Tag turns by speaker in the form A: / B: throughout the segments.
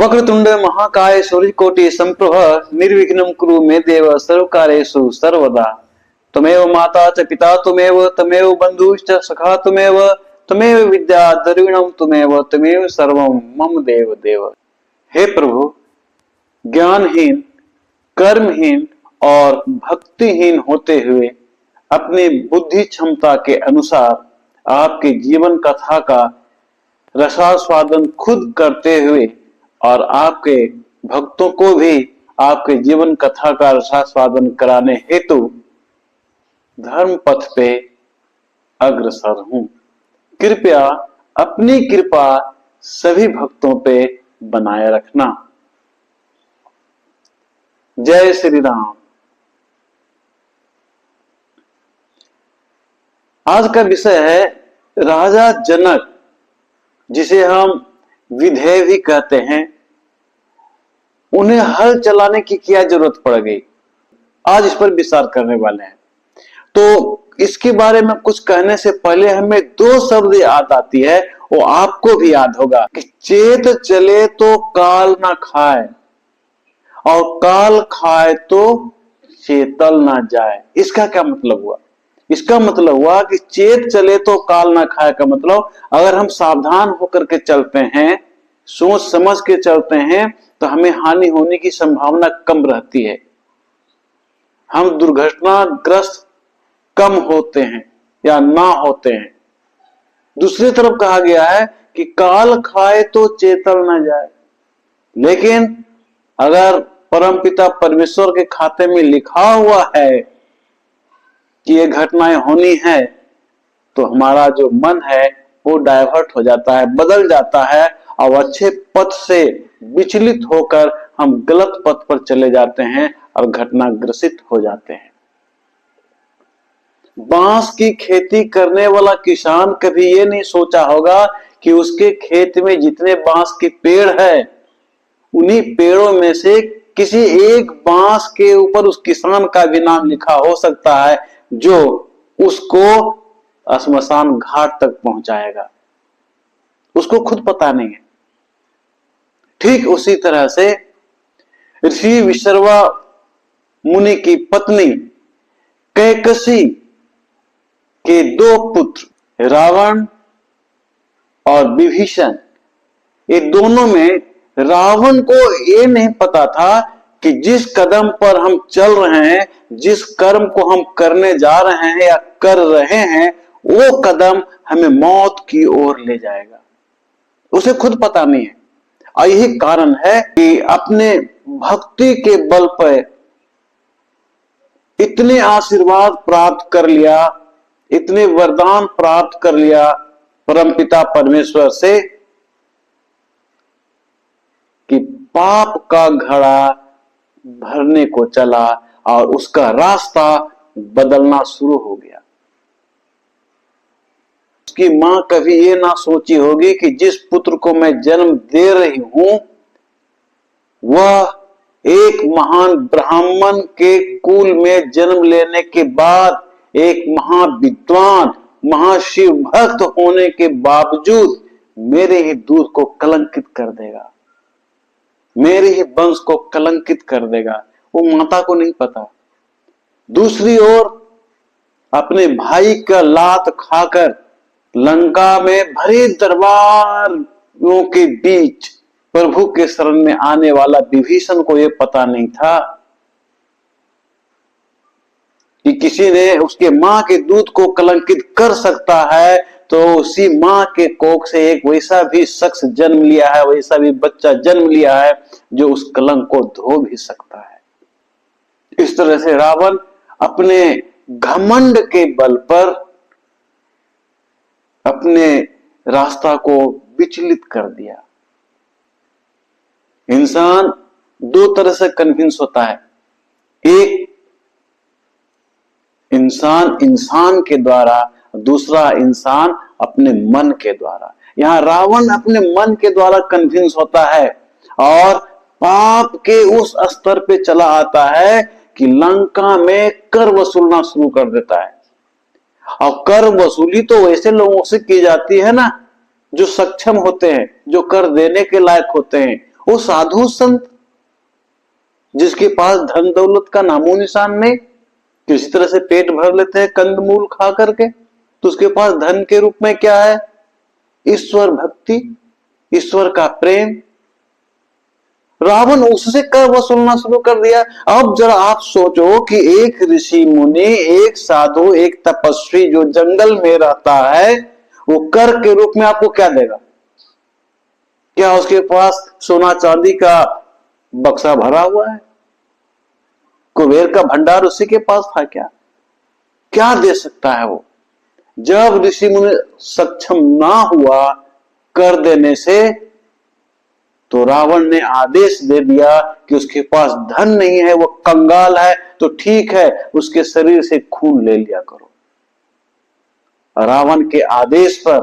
A: वक्रतुंड महाकाय सूर्यकोटि संप्रभ निर्विघ्नं कुरु मे देव सर्वकार्येषु सर्वदा। त्वमेव माता च पिता त्वमेव त्वमेव बन्धुश्च सखा त्वमेव त्वमेव विद्या द्रविणं त्वमेव सर्वं मम देव देव। हे प्रभु, ज्ञानहीन, कर्महीन और भक्तिहीन होते हुए अपनी बुद्धि क्षमता के अनुसार आपके जीवन कथा का रसास्वादन खुद करते हुए और आपके भक्तों को भी आपके जीवन कथा का रसास्वादन कराने हेतु धर्म पथ पे अग्रसर हूं। कृपया अपनी कृपा सभी भक्तों पे बनाए रखना। जय श्री राम। आज का विषय है राजा जनक, जिसे हम विधेय भी कहते हैं। उन्हें हल चलाने की क्या जरूरत पड़ गई, आज इस पर विचार करने वाले हैं। तो इसके बारे में कुछ कहने से पहले हमें दो शब्द याद आती है, वो आपको भी याद होगा कि चेत चले तो काल ना खाए और काल खाए तो चेतल ना जाए। इसका क्या मतलब हुआ? इसका मतलब हुआ कि चेत चले तो काल ना खाए का मतलब, अगर हम सावधान होकर के चलते हैं, सोच समझ के चलते हैं, तो हमें हानि होने की संभावना कम रहती है। हम दुर्घटनाग्रस्त कम होते हैं या ना होते हैं। दूसरी तरफ कहा गया है कि काल खाए तो चेतल ना जाए। लेकिन अगर परमपिता परमेश्वर के खाते में लिखा हुआ है कि ये घटनाएं होनी है, तो हमारा जो मन है वो डाइवर्ट हो जाता है, बदल जाता है और अच्छे पथ से विचलित होकर हम गलत पथ पर चले जाते हैं और घटनाग्रसित हो जाते हैं। बांस की खेती करने वाला किसान कभी ये नहीं सोचा होगा कि उसके खेत में जितने बांस के पेड़ है, उन्हीं पेड़ों में से किसी एक बांस के ऊपर उस किसान का भी नाम लिखा हो सकता है, जो उसको श्मशान घाट तक पहुंचाएगा। उसको खुद पता नहीं है। ठीक उसी तरह से ऋषि विश्रवा मुनि की पत्नी कैकसी के दो पुत्र रावण और विभीषण, ये दोनों में रावण को ये नहीं पता था कि जिस कदम पर हम चल रहे हैं, जिस कर्म को हम करने जा रहे हैं या कर रहे हैं, वो कदम हमें मौत की ओर ले जाएगा। उसे खुद पता नहीं है। और यही कारण है कि अपने भक्ति के बल पर इतने आशीर्वाद प्राप्त कर लिया, इतने वरदान प्राप्त कर लिया परमपिता परमेश्वर से, कि पाप का घड़ा भरने को चला और उसका रास्ता बदलना शुरू हो गया। उसकी मां कभी ये ना सोची होगी कि जिस पुत्र को मैं जन्म दे रही हूं, वह एक महान ब्राह्मण के कुल में जन्म लेने के बाद एक महाविद्वान, महाशिव भक्त होने के बावजूद मेरे ही दूध को कलंकित कर देगा, मेरे ही वंश को कलंकित कर देगा। वो माता को नहीं पता। दूसरी ओर अपने भाई का लात खाकर लंका में भरे दरबारों के बीच प्रभु के शरण में आने वाला विभीषण को यह पता नहीं था कि किसी ने उसके मां के दूध को कलंकित कर सकता है, तो उसी मां के कोख से एक वैसा भी शख्स जन्म लिया है, वैसा भी बच्चा जन्म लिया है जो उस कलंक को धो भी सकता है। इस तरह से रावण अपने घमंड के बल पर अपने रास्ता को विचलित कर दिया। इंसान दो तरह से कन्विंस होता है। एक इंसान इंसान के द्वारा, दूसरा इंसान अपने मन के द्वारा। यहां रावण अपने मन के द्वारा कन्विंस होता है और पाप के उस स्तर पे चला आता है कि लंका में कर वसूलना शुरू कर देता है। और कर वसूली तो वैसे लोगों से की जाती है ना, जो सक्षम होते हैं, जो कर देने के लायक होते हैं। वो साधु संत जिसके पास धन दौलत का नामो निशान नहीं, किसी तरह से पेट भर लेते हैं कंदमूल खा करके, तो उसके पास धन के रूप में क्या है? ईश्वर भक्ति, ईश्वर का प्रेम। रावण उससे कर वसूलना शुरू कर दिया। अब जरा आप सोचो कि एक ऋषि मुनि, एक साधु, एक तपस्वी जो जंगल में रहता है, वो कर के रूप में आपको क्या देगा? क्या उसके पास सोना चांदी का बक्सा भरा हुआ है? कुबेर का भंडार उसी के पास था क्या? क्या दे सकता है वो? जब ऋषि मुनि सक्षम ना हुआ कर देने से, तो रावण ने आदेश दे दिया कि उसके पास धन नहीं है, वो कंगाल है, तो ठीक है, उसके शरीर से खून ले लिया करो। रावण के आदेश पर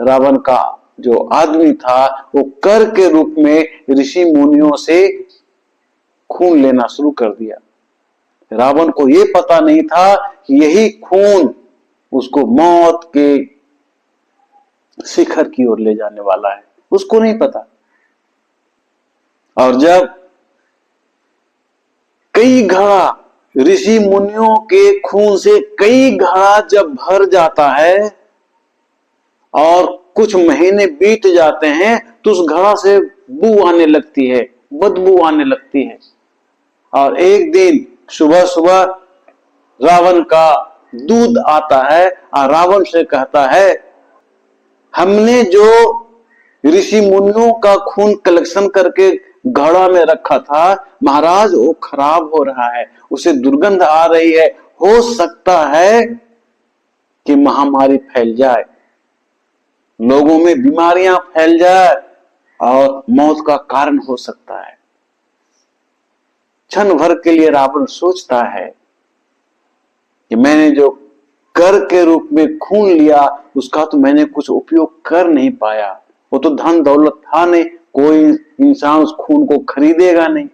A: रावण का जो आदमी था वो कर के रूप में ऋषि मुनियों से खून लेना शुरू कर दिया। रावण को यह पता नहीं था कि यही खून उसको मौत के शिखर की ओर ले जाने वाला है, उसको नहीं पता। और जब कई घड़ा ऋषि मुनियों के खून से कई घड़ा जब भर जाता है और कुछ महीने बीत जाते हैं, तो उस घड़ा से बू आने लगती है, बदबू आने लगती है। और एक दिन सुबह सुबह रावण का दूध आता है और रावण से कहता है, हमने जो ऋषि मुनियों का खून कलेक्शन करके घड़ा में रखा था महाराज, वो खराब हो रहा है, उसे दुर्गंध आ रही है, हो सकता है कि महामारी फैल जाए, लोगों में बीमारियां फैल जाए और मौत का कारण हो सकता है। क्षण भर के लिए रावण सोचता है कि मैंने जो कर के रूप में खून लिया उसका तो मैंने कुछ उपयोग कर नहीं पाया, वो तो धन दौलत था नहीं, कोई इंसान उस खून को खरीदेगा नहीं।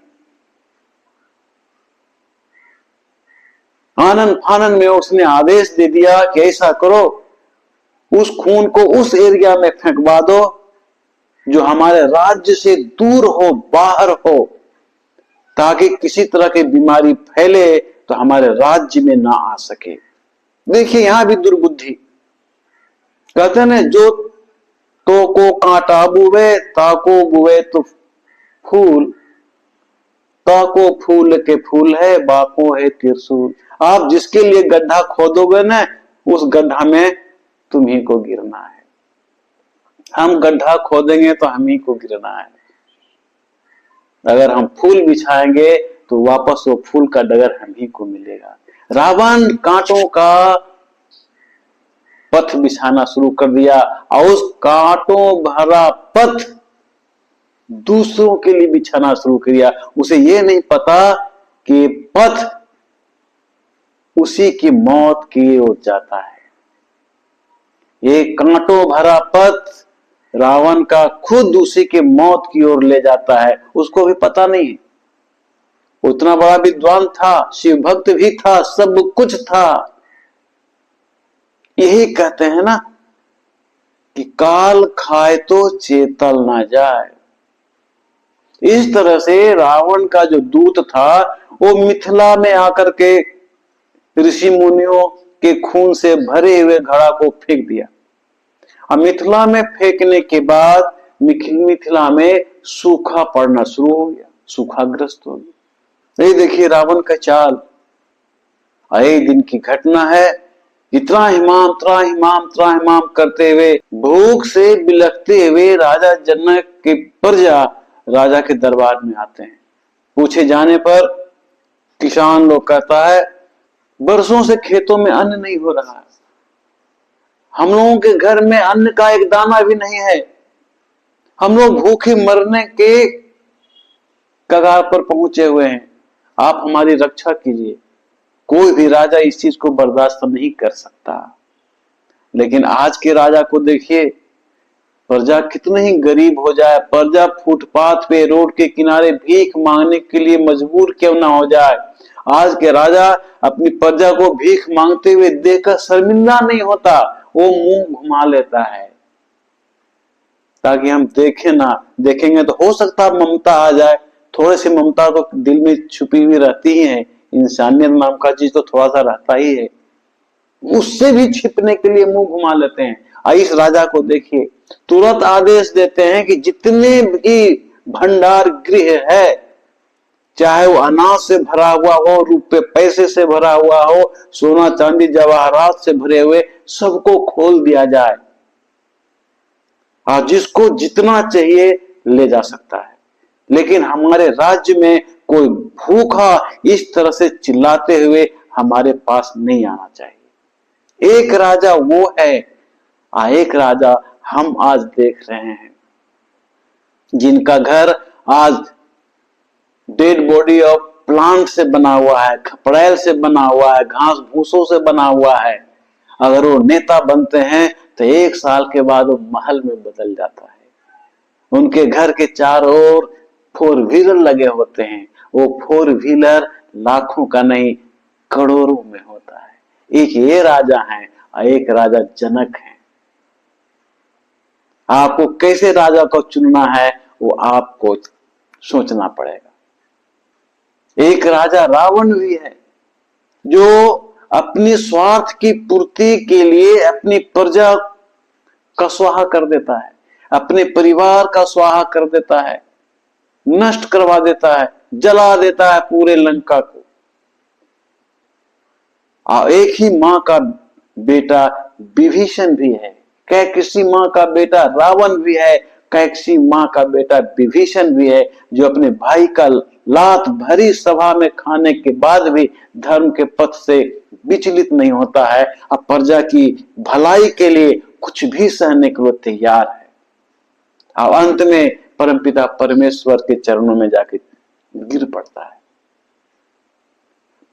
A: आनंद फानंद में उसने आदेश दे दिया कि ऐसा करो, उस खून को उस एरिया में फेंकवा दो जो हमारे राज्य से दूर हो, बाहर हो, ताकि किसी तरह की बीमारी फैले तो हमारे राज्य में ना आ सके। देखिए यहां भी दुर्बुद्धि। कहते हैं जो तो को कांटा बुवे ताको बुवे तो फूल, ताको फूल के फूल है, बाको है त्रिशूल। आप जिसके लिए गड्ढा खोदोगे ना, उस गड्ढा में तुम्ही को गिरना है। हम गड्ढा खोदेंगे तो हम ही को गिरना है। अगर हम फूल बिछाएंगे तो वापस वो फूल का डगर हम ही को मिलेगा। रावण कांटों का पथ बिछाना शुरू कर दिया और उस कांटों भरा पथ दूसरों के लिए बिछाना शुरू कर दिया। उसे यह नहीं पता कि पथ उसी की मौत की ओर जाता है। ये कांटों भरा पथ रावण का खुद उसी के मौत की ओर ले जाता है, उसको भी पता नहीं। उतना बड़ा विद्वान था, शिव भक्त भी था, सब कुछ था। यही कहते हैं ना कि काल खाए तो चेतल ना जाए। इस तरह से रावण का जो दूत था वो मिथिला में आकर के ऋषि मुनियों के खून से भरे हुए घड़ा को फेंक दिया। अब मिथिला में फेंकने के बाद मिथिला में सूखा पड़ना शुरू हो गया, सूखाग्रस्त हो गया। ये देखिए रावण का चाल। एक दिन की घटना है, त्राहिमाम त्राहिमाम त्राहिमाम करते हुए भूख से बिलखते हुए राजा जनक के प्रजा राजा के दरबार में आते हैं। पूछे जाने पर किसान लोग कहता है, बरसों से खेतों में अन्न नहीं हो रहा है, हम लोगों के घर में अन्न का एक दाना भी नहीं है, हम लोग भूखे मरने के कगार पर पहुंचे हुए हैं, आप हमारी रक्षा कीजिए। कोई भी राजा इस चीज को बर्दाश्त नहीं कर सकता। लेकिन आज के राजा को देखिए, प्रजा कितनी ही गरीब हो जाए, प्रजा फुटपाथ पे रोड के किनारे भीख मांगने के लिए मजबूर क्यों ना हो जाए, आज के राजा अपनी प्रजा को भीख मांगते हुए देखकर शर्मिंदा नहीं होता, वो मुंह घुमा लेता है। ताकि हम देखें ना, देखेंगे तो हो सकता है ममता आ जाए। थोड़ी सी ममता तो दिल में छुपी हुई रहती ही है, इंसानियत नाम का चीज तो थोड़ा सा रहता ही है। उससे भी छिपने के लिए मुंह घुमा लेते हैं। इस राजा को देखिए, तुरंत आदेश देते हैं कि जितने भी भंडार गृह है, चाहे वो अनाज से भरा हुआ हो, रुपए पैसे से भरा हुआ हो, सोना चांदी जवाहरात से भरे हुए, सबको खोल दिया जाए। जिसको जितना चाहिए ले जा सकता है। लेकिन हमारे राज्य में कोई भूखा इस तरह से चिल्लाते हुए हमारे पास नहीं आना चाहिए। एक राजा वो है, एक राजा हम आज देख रहे हैं, जिनका घर आज डेड बॉडी ऑफ प्लांट से बना हुआ है, खपड़ैल से बना हुआ है, घास भूसों से बना हुआ है। अगर वो नेता बनते हैं तो 1 साल के बाद वो महल में बदल जाता है। उनके घर के चारों ओर 4 व्हीलर लगे होते हैं। वो 4 व्हीलर लाखों का नहीं, करोड़ों में होता है। एक ये राजा है और एक राजा जनक है। आपको कैसे राजा को चुनना है वो आपको सोचना पड़ेगा। एक राजा रावण भी है, जो अपनी स्वार्थ की पूर्ति के लिए अपनी प्रजा का स्वाहा कर देता है, अपने परिवार का स्वाहा कर देता है, नष्ट करवा देता है, जला देता है पूरे लंका को। एक ही मां का बेटा विभीषण भी है, कह किसी मां का बेटा रावण भी है, कह किसी मां का बेटा विभीषण भी है, जो अपने भाई का लात भरी सभा में खाने के बाद भी धर्म के पथ से विचलित नहीं होता है और प्रजा की भलाई के लिए कुछ भी सहने के लिए तैयार है। और अंत में परमपिता परमेश्वर के चरणों में जाके गिर पड़ता है।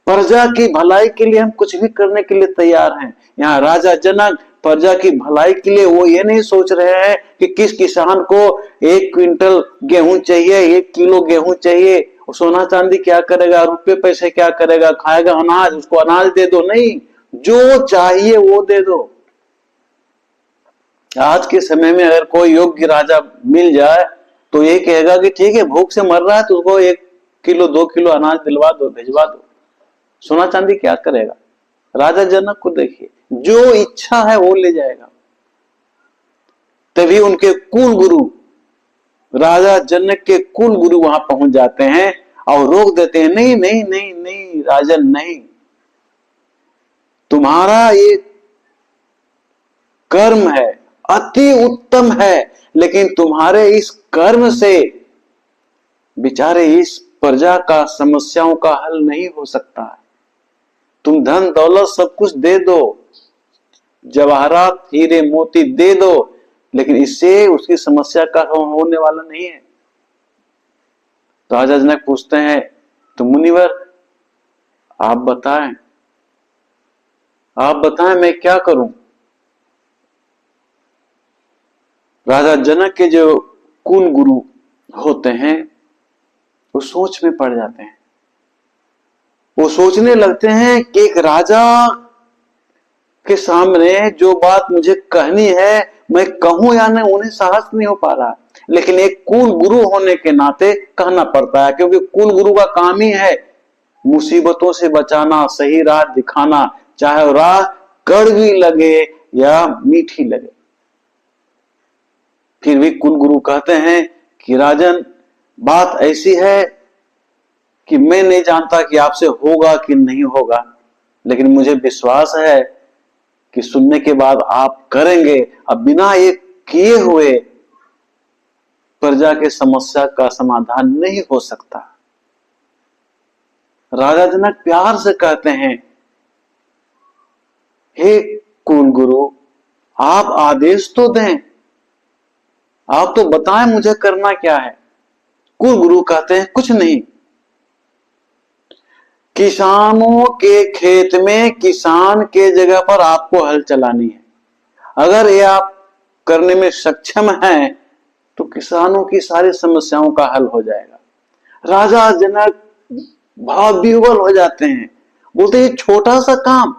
A: प्रजा की भलाई के लिए हम कुछ भी करने के लिए तैयार हैं। यहाँ राजा जनक प्रजा की भलाई के लिए वो ये नहीं सोच रहे हैं कि किस किसान को 1 क्विंटल गेहूं चाहिए, 1 किलो गेहूं चाहिए, सोना चांदी क्या करेगा, रुपए पैसे क्या करेगा, खाएगा अनाज, उसको अनाज दे दो। नहीं, जो चाहिए वो दे दो। आज के समय में अगर कोई योग्य राजा मिल जाए तो ये कहेगा कि ठीक है, भूख से मर रहा है तो उसको 1 किलो 2 किलो अनाज दिलवा दो, भिजवा दो। सोना चांदी क्या करेगा? राजा जनक को देखिए, जो इच्छा है वो ले जाएगा। तभी उनके कुल गुरु, राजा जनक के कुल गुरु वहां पहुंच जाते हैं और रोक देते हैं, नहीं नहीं नहीं नहीं राजन, नहीं, तुम्हारा ये कर्म है, अति उत्तम है, लेकिन तुम्हारे इस कर्म से बेचारे इस प्रजा का समस्याओं का हल नहीं हो सकता है। तुम धन दौलत सब कुछ दे दो, जवाहरात हीरे मोती दे दो, लेकिन इससे उसकी समस्या का होने वाला नहीं है। तो राजा जनक पूछते हैं, तो मुनिवर आप बताएं, आप बताएं मैं क्या करूं? राजा जनक के जो कुल गुरु होते हैं वो सोच में पड़ जाते हैं। वो सोचने लगते हैं कि एक राजा के सामने जो बात मुझे कहनी है मैं कहूं या नहीं, उन्हें साहस नहीं हो पा रहा, लेकिन एक कुल गुरु होने के नाते कहना पड़ता है, क्योंकि कुल गुरु का काम ही है मुसीबतों से बचाना, सही राह दिखाना, चाहे राह कड़वी लगे या मीठी लगे। फिर भी कुल गुरु कहते हैं कि राजन, बात ऐसी है कि मैं नहीं जानता कि आपसे होगा कि नहीं होगा, लेकिन मुझे विश्वास है कि सुनने के बाद आप करेंगे। अब बिना ये किए हुए प्रजा के समस्या का समाधान नहीं हो सकता। राजा जनक प्यार से कहते हैं, हे कुल गुरु, आप आदेश तो दें, आप तो बताएं मुझे करना क्या है। कुल गुरु कहते हैं, कुछ नहीं, किसानों के खेत में किसान के जगह पर आपको हल चलानी है। अगर ये आप करने में सक्षम हैं तो किसानों की सारी समस्याओं का हल हो जाएगा। राजा जनक भाव विह्वल हो जाते हैं, बोलते ये छोटा सा काम,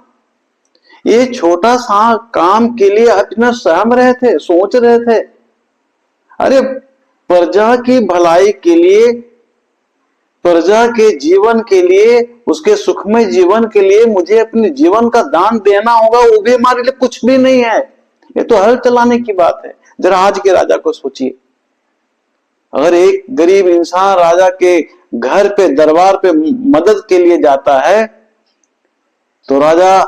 A: ये छोटा सा काम के लिए आप इतना सहम रहे थे, सोच रहे थे, अरे प्रजा की भलाई के लिए, प्रजा के जीवन के लिए, उसके सुखमय जीवन के लिए मुझे अपने जीवन का दान देना होगा, वो भी हमारे लिए कुछ भी नहीं है। ये तो हल चलाने की बात है। जरा आज के राजा को सोचिए, अगर एक गरीब इंसान राजा के घर पे, दरबार पे मदद के लिए जाता है, तो राजा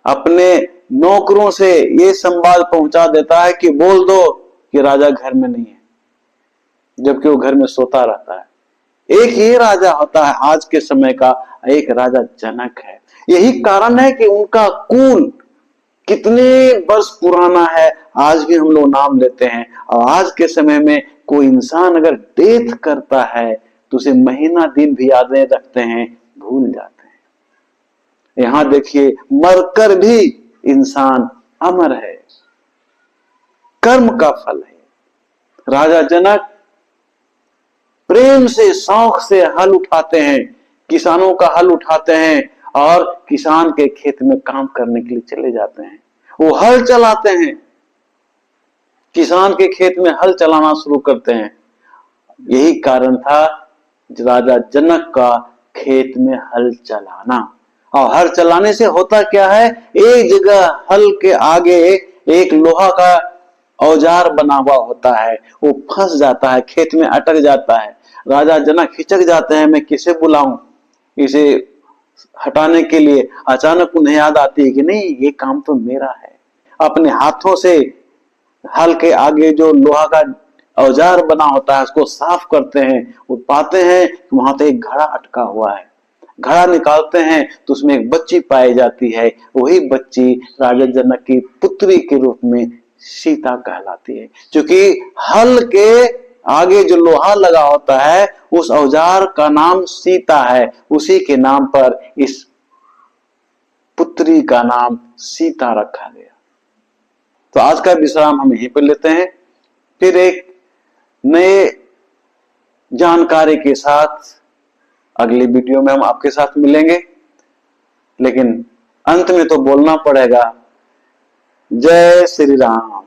A: अपने नौकरों से ये संवाद पहुंचा देता है कि बोल दो कि राजा घर में नहीं है, जबकि वो घर में सोता रहता है। एक ही राजा होता है आज के समय का, एक राजा जनक है। यही कारण है कि उनका कुल कितने वर्ष पुराना है, आज भी हम लोग नाम लेते हैं। और आज के समय में कोई इंसान अगर डेथ करता है तो उसे महीना दिन भी याद नहीं रखते हैं, भूल जाते हैं। यहां देखिए, मरकर भी इंसान अमर है, कर्म का फल है। राजा जनक प्रेम से, शौक से हल उठाते हैं, किसानों का हल उठाते हैं और किसान के खेत में काम करने के लिए चले जाते हैं। वो हल चलाते हैं, किसान के खेत में हल चलाना शुरू करते हैं। यही कारण था राजा जनक का खेत में हल चलाना। और हल चलाने से होता क्या है, एक जगह हल के आगे एक लोहा का औजार बना हुआ होता है, वो फंस जाता है, खेत में अटक जाता है। राजा जनक हिचक जाते हैं, मैं किसे बुलाऊं इसे हटाने के लिए। अचानक उन्हें याद आती है कि नहीं, ये काम तो मेरा है। अपने हाथों से हल के आगे जो लोहा का औजार बना होता है उसको साफ करते हैं। वो पाते हैं कि वहां तो एक घड़ा अटका हुआ है। घड़ा निकालते हैं तो उसमें एक बच्ची पाई जाती है। वही बच्ची राजा जनक की पुत्री के रूप में सीता कहलाती है। क्योंकि हल के आगे जो लोहा लगा होता है उस औजार का नाम सीता है, उसी के नाम पर इस पुत्री का नाम सीता रखा गया। तो आज का विश्राम हम यहीं पर लेते हैं, फिर एक नए जानकारी के साथ अगली वीडियो में हम आपके साथ मिलेंगे। लेकिन अंत में तो बोलना पड़ेगा, जय श्री राम।